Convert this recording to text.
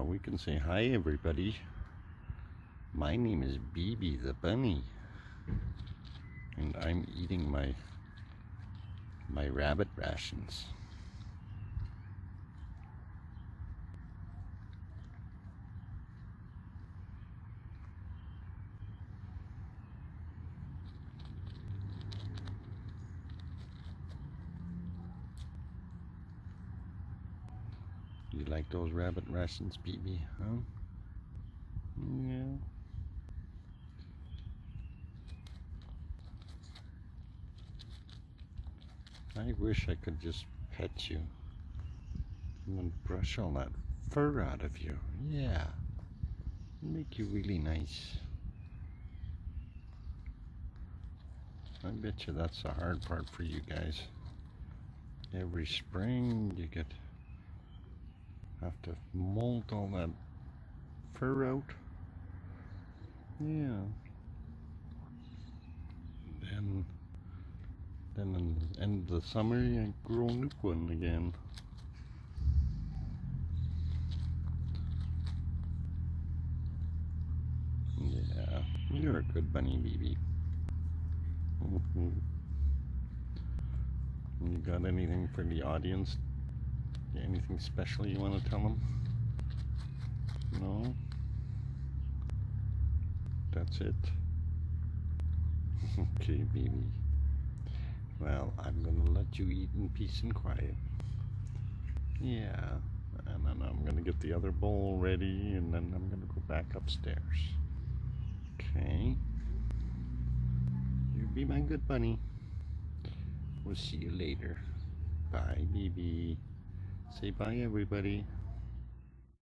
We can say hi, everybody. My name is Bibi the bunny, and I'm eating my rabbit rations. You like those rabbit rations, Bibi, huh? Yeah. I wish I could just pet you and then brush all that fur out of you. Yeah. Make you really nice. I bet you that's the hard part for you guys. Every spring you have to molt all that fur out. Yeah. Then in the end of the summer you grow a new one again. Yeah, you're a good bunny, Bibi. You got anything for the audience? Anything special you want to tell them? No? That's it? Okay, Bibi. Well, I'm gonna let you eat in peace and quiet. Yeah, and then I'm gonna get the other bowl ready, and then I'm gonna go back upstairs. Okay? You be my good bunny. We'll see you later. Bye, Bibi. Say bye, everybody.